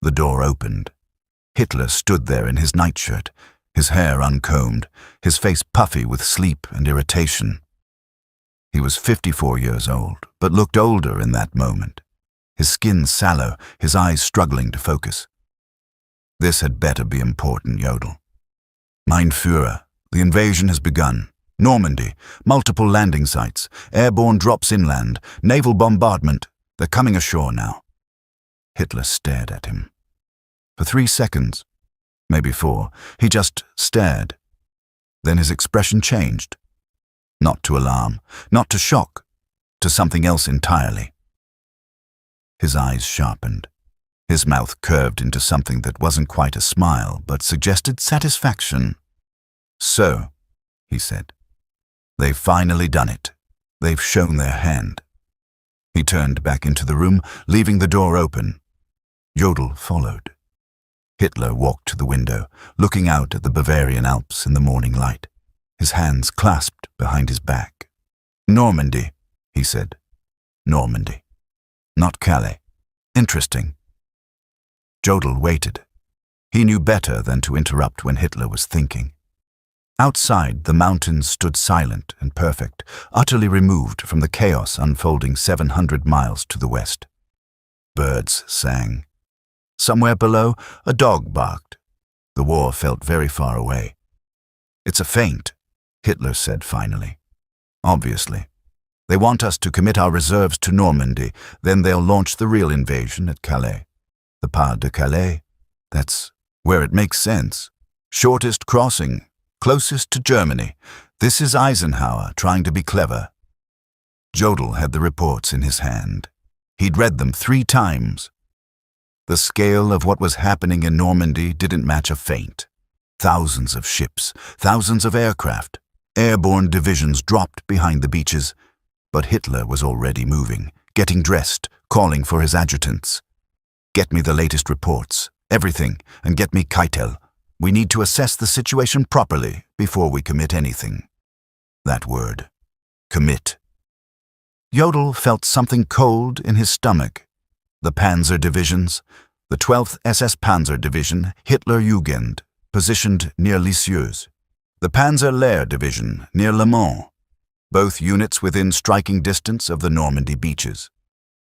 The door opened. Hitler stood there in his nightshirt, his hair uncombed, his face puffy with sleep and irritation. He was 54 years old, but looked older in that moment. His skin sallow, his eyes struggling to focus. This had better be important, Jodl. Mein Führer, the invasion has begun. Normandy, multiple landing sites, airborne drops inland, naval bombardment. They're coming ashore now. Hitler stared at him. For 3 seconds, maybe 4, he just stared. Then his expression changed. Not to alarm, not to shock, to something else entirely. His eyes sharpened. His mouth curved into something that wasn't quite a smile, but suggested satisfaction. So, he said, they've finally done it. They've shown their hand. He turned back into the room, leaving the door open. Jodl followed. Hitler walked to the window, looking out at the Bavarian Alps in the morning light, his hands clasped behind his back. Normandy, he said. Normandy. Not Calais. Interesting. Jodl waited. He knew better than to interrupt when Hitler was thinking. Outside, the mountains stood silent and perfect, utterly removed from the chaos unfolding 700 miles to the west. Birds sang. Somewhere below, a dog barked. The war felt very far away. It's a feint, Hitler said finally. Obviously. They want us to commit our reserves to Normandy, then they'll launch the real invasion at Calais. The Pas de Calais, that's where it makes sense. Shortest crossing, closest to Germany. This is Eisenhower trying to be clever. Jodl had the reports in his hand. He'd read them 3 times. The scale of what was happening in Normandy didn't match a feint. Thousands of ships, thousands of aircraft, airborne divisions dropped behind the beaches. But Hitler was already moving, getting dressed, calling for his adjutants. Get me the latest reports, everything, and get me Keitel. We need to assess the situation properly before we commit anything. That word. Commit. Jodl felt something cold in his stomach. The Panzer divisions, the 12th SS Panzer Division, Hitler Jugend, positioned near Lisieux. The Panzer Lehr Division, near Le Mans. Both units within striking distance of the Normandy beaches.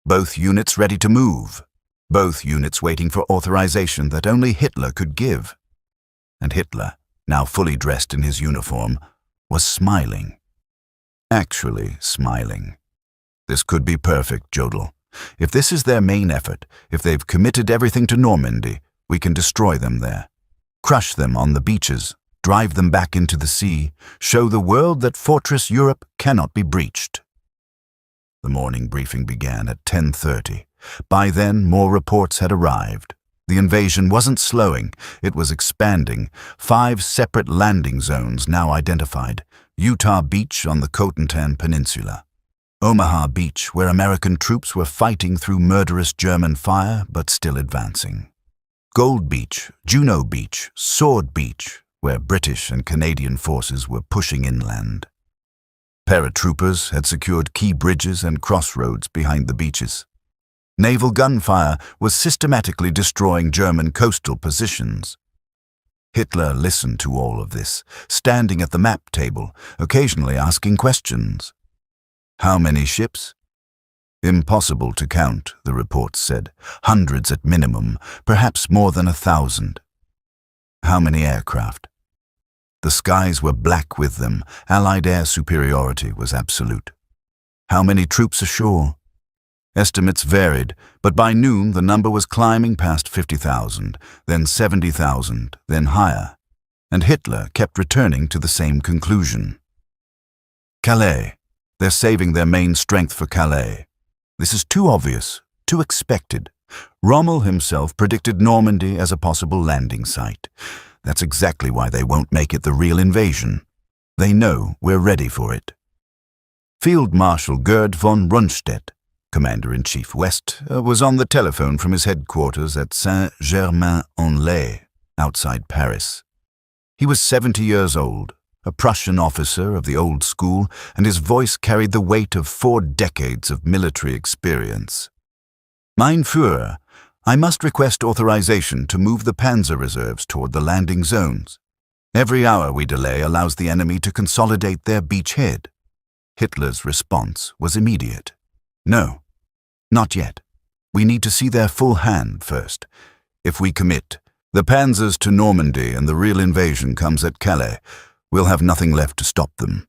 Both units ready to move. Both units waiting for authorization that only Hitler could give. And Hitler, now fully dressed in his uniform, was smiling. Actually smiling. This could be perfect, Jodl. If this is their main effort, if they've committed everything to Normandy, we can destroy them there. Crush them on the beaches. Drive them back into the sea, show the world that Fortress Europe cannot be breached. The morning briefing began at 10:30. By then, more reports had arrived. The invasion wasn't slowing, it was expanding. 5 separate landing zones now identified. Utah Beach on the Cotentin Peninsula. Omaha Beach, where American troops were fighting through murderous German fire, but still advancing. Gold Beach, Juno Beach, Sword Beach, where British and Canadian forces were pushing inland. Paratroopers had secured key bridges and crossroads behind the beaches. Naval gunfire was systematically destroying German coastal positions. Hitler listened to all of this, standing at the map table, occasionally asking questions. How many ships? Impossible to count, the reports said. Hundreds at minimum, perhaps more than 1,000. How many aircraft? The skies were black with them. Allied air superiority was absolute. How many troops ashore? Estimates varied, but by noon the number was climbing past 50,000, then 70,000, then higher. And Hitler kept returning to the same conclusion. Calais. They're saving their main strength for Calais. This is too obvious, too expected. Rommel himself predicted Normandy as a possible landing site. That's exactly why they won't make it the real invasion. They know we're ready for it. Field Marshal Gerd von Rundstedt, Commander-in-Chief West, was on the telephone from his headquarters at Saint-Germain-en-Laye, outside Paris. He was 70 years old, a Prussian officer of the old school, and his voice carried the weight of 4 decades of military experience. Mein Führer, I must request authorization to move the panzer reserves toward the landing zones. Every hour we delay allows the enemy to consolidate their beachhead. Hitler's response was immediate. No, not yet. We need to see their full hand first. If we commit the panzers to Normandy and the real invasion comes at Calais, we'll have nothing left to stop them.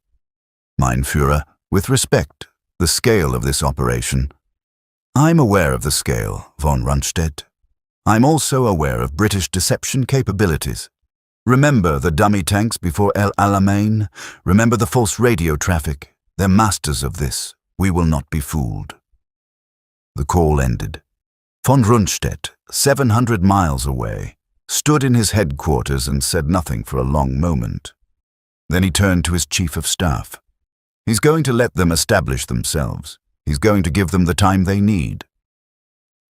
Mein Führer, with respect, the scale of this operation. I'm aware of the scale, von Rundstedt. I'm also aware of British deception capabilities. Remember the dummy tanks before El Alamein? Remember the false radio traffic? They're masters of this. We will not be fooled. The call ended. Von Rundstedt, 700 miles away, stood in his headquarters and said nothing for a long moment. Then he turned to his chief of staff. He's going to let them establish themselves. He's going to give them the time they need.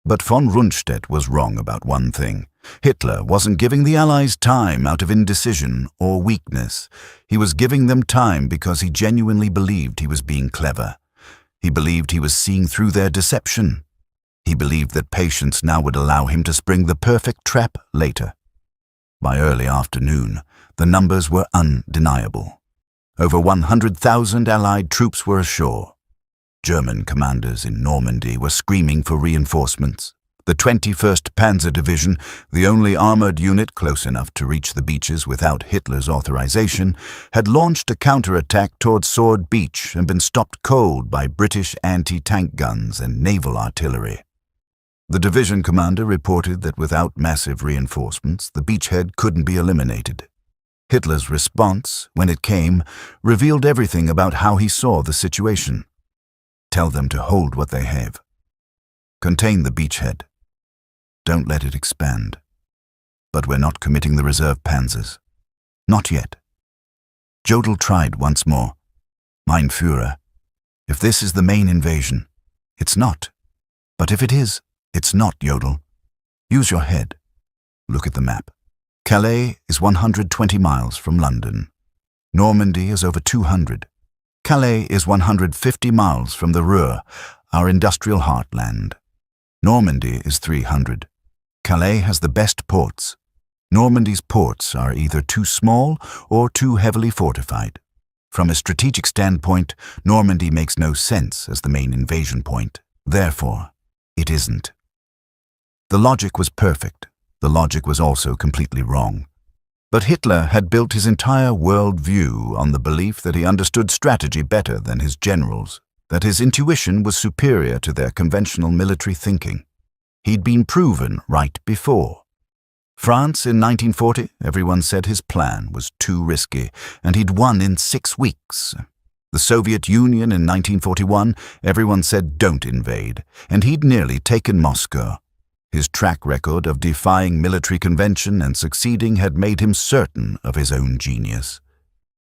But von Rundstedt was wrong about one thing. Hitler wasn't giving the Allies time out of indecision or weakness. He was giving them time because he genuinely believed he was being clever. He believed he was seeing through their deception. He believed that patience now would allow him to spring the perfect trap later. By early afternoon, the numbers were undeniable. Over 100,000 Allied troops were ashore. German commanders in Normandy were screaming for reinforcements. The 21st Panzer Division, the only armored unit close enough to reach the beaches without Hitler's authorization, had launched a counterattack toward Sword Beach and been stopped cold by British anti-tank guns and naval artillery. The division commander reported that without massive reinforcements, the beachhead couldn't be eliminated. Hitler's response, when it came, revealed everything about how he saw the situation. Tell them to hold what they have. Contain the beachhead. Don't let it expand. But we're not committing the reserve panzers. Not yet. Jodl tried once more. Mein Führer, if this is the main invasion, it's not. But if it is, it's not, Jodl. Use your head. Look at the map. Calais is 120 miles from London. Normandy is over 200. Calais is 150 miles from the Ruhr, our industrial heartland. Normandy is 300. Calais has the best ports. Normandy's ports are either too small or too heavily fortified. From a strategic standpoint, Normandy makes no sense as the main invasion point. Therefore, it isn't. The logic was perfect. The logic was also completely wrong. But Hitler had built his entire world view on the belief that he understood strategy better than his generals, that his intuition was superior to their conventional military thinking. He'd been proven right before. France in 1940, everyone said his plan was too risky, and he'd won in 6 weeks. The Soviet Union in 1941, everyone said don't invade, and he'd nearly taken Moscow. His track record of defying military convention and succeeding had made him certain of his own genius.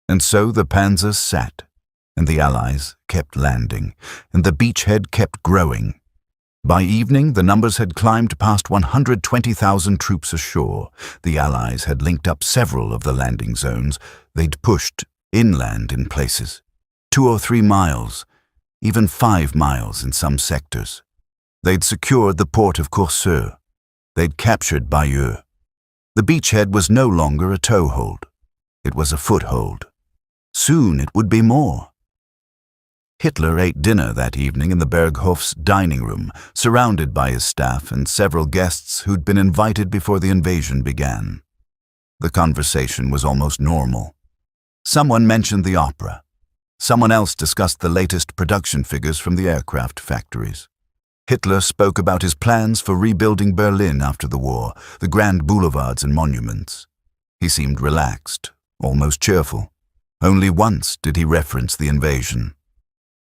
And so the panzers sat, and the Allies kept landing, and the beachhead kept growing. By evening, the numbers had climbed past 120,000 troops ashore. The Allies had linked up several of the landing zones. They'd pushed inland in places, 2 or 3 miles, even 5 miles in some sectors. They'd secured the port of Corseul. They'd captured Bayeux. The beachhead was no longer a toehold. It was a foothold. Soon it would be more. Hitler ate dinner that evening in the Berghof's dining room, surrounded by his staff and several guests who'd been invited before the invasion began. The conversation was almost normal. Someone mentioned the opera. Someone else discussed the latest production figures from the aircraft factories. Hitler spoke about his plans for rebuilding Berlin after the war, the grand boulevards and monuments. He seemed relaxed, almost cheerful. Only once did he reference the invasion.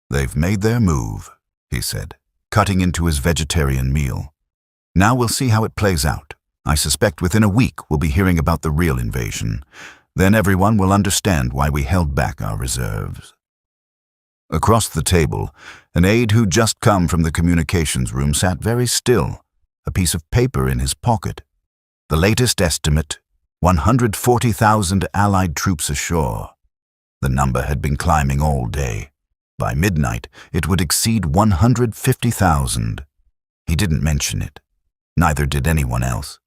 "They've made their move," he said, cutting into his vegetarian meal. "Now we'll see how it plays out. I suspect within a week we'll be hearing about the real invasion. Then everyone will understand why we held back our reserves." Across the table, an aide who'd just come from the communications room sat very still, a piece of paper in his pocket. The latest estimate, 140,000 Allied troops ashore. The number had been climbing all day. By midnight, it would exceed 150,000. He didn't mention it. Neither did anyone else.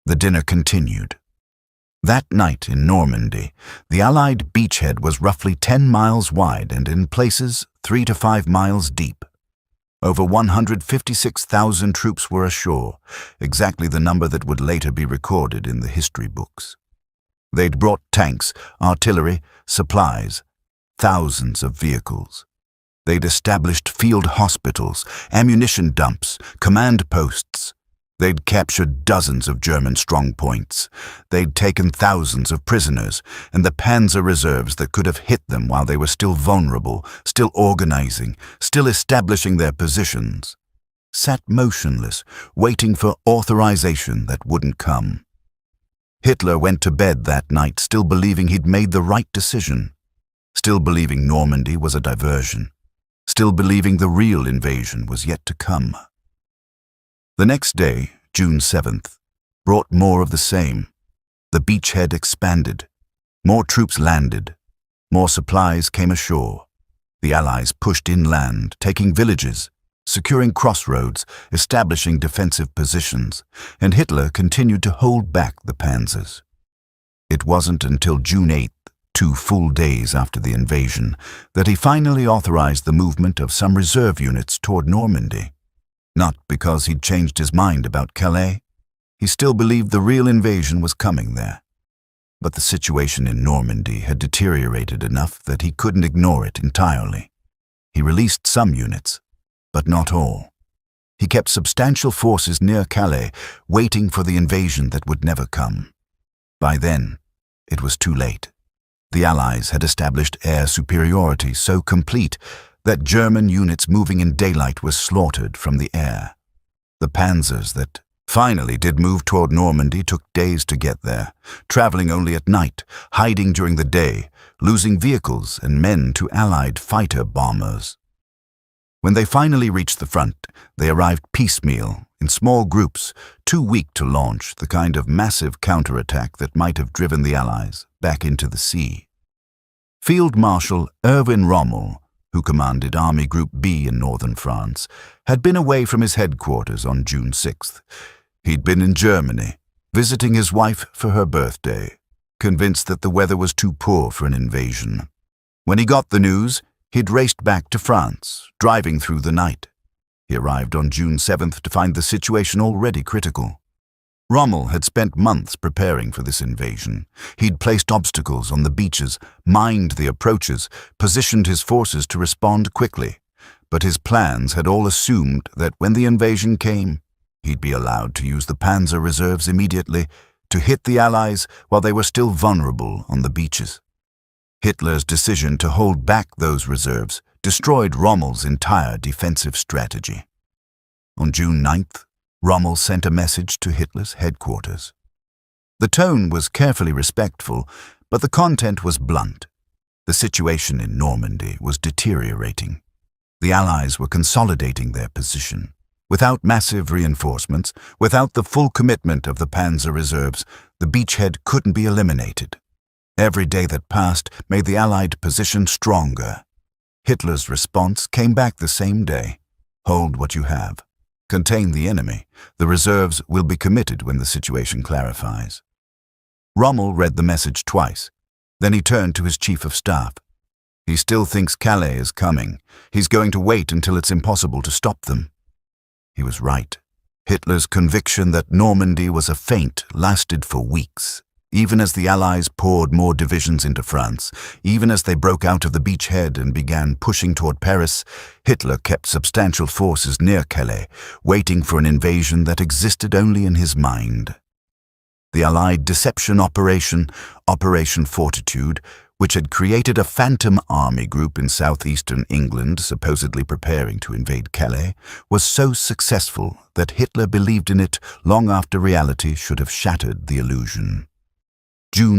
The dinner continued. That night in Normandy, the Allied beachhead was roughly 10 miles wide and in places 3 to 5 miles deep. Over 156,000 troops were ashore, exactly the number that would later be recorded in the history books. They'd brought tanks, artillery, supplies, thousands of vehicles. They'd established field hospitals, ammunition dumps, command posts. They'd captured dozens of German strong points. They'd taken thousands of prisoners, and the panzer reserves that could have hit them while they were still vulnerable, still organizing, still establishing their positions, sat motionless, waiting for authorization that wouldn't come. Hitler went to bed that night still believing he'd made the right decision, still believing Normandy was a diversion, still believing the real invasion was yet to come. The next day, June 7th, brought more of the same. The beachhead expanded. More troops landed. More supplies came ashore. The Allies pushed inland, taking villages, securing crossroads, establishing defensive positions, and Hitler continued to hold back the panzers. It wasn't until June 8th, 2 full days after the invasion, that he finally authorized the movement of some reserve units toward Normandy. Not because he'd changed his mind about Calais. He still believed the real invasion was coming there. But the situation in Normandy had deteriorated enough that he couldn't ignore it entirely. He released some units, but not all. He kept substantial forces near Calais, waiting for the invasion that would never come. By then, it was too late. The Allies had established air superiority so complete that German units moving in daylight were slaughtered from the air. The panzers that finally did move toward Normandy took days to get there, traveling only at night, hiding during the day, losing vehicles and men to Allied fighter bombers. When they finally reached the front, they arrived piecemeal, in small groups, too weak to launch the kind of massive counterattack that might have driven the Allies back into the sea. Field Marshal Erwin Rommel, who commanded Army Group B in northern France, had been away from his headquarters on June 6th. He'd been in Germany, visiting his wife for her birthday, convinced that the weather was too poor for an invasion. When he got the news, he'd raced back to France, driving through the night. He arrived on June 7th to find the situation already critical. Rommel had spent months preparing for this invasion. He'd placed obstacles on the beaches, mined the approaches, positioned his forces to respond quickly. But his plans had all assumed that when the invasion came, he'd be allowed to use the panzer reserves immediately to hit the Allies while they were still vulnerable on the beaches. Hitler's decision to hold back those reserves destroyed Rommel's entire defensive strategy. On June 9th, Rommel sent a message to Hitler's headquarters. The tone was carefully respectful, but the content was blunt. The situation in Normandy was deteriorating. The Allies were consolidating their position. Without massive reinforcements, without the full commitment of the panzer reserves, the beachhead couldn't be eliminated. Every day that passed made the Allied position stronger. Hitler's response came back the same day. Hold what you have. Contain the enemy. The reserves will be committed when the situation clarifies. Rommel read the message twice. Then he turned to his chief of staff. He still thinks Calais is coming. He's going to wait until it's impossible to stop them. He was right. Hitler's conviction that Normandy was a feint lasted for weeks. Even as the Allies poured more divisions into France, even as they broke out of the beachhead and began pushing toward Paris, Hitler kept substantial forces near Calais, waiting for an invasion that existed only in his mind. The Allied deception operation, Operation Fortitude, which had created a phantom army group in southeastern England supposedly preparing to invade Calais, was so successful that Hitler believed in it long after reality should have shattered the illusion. June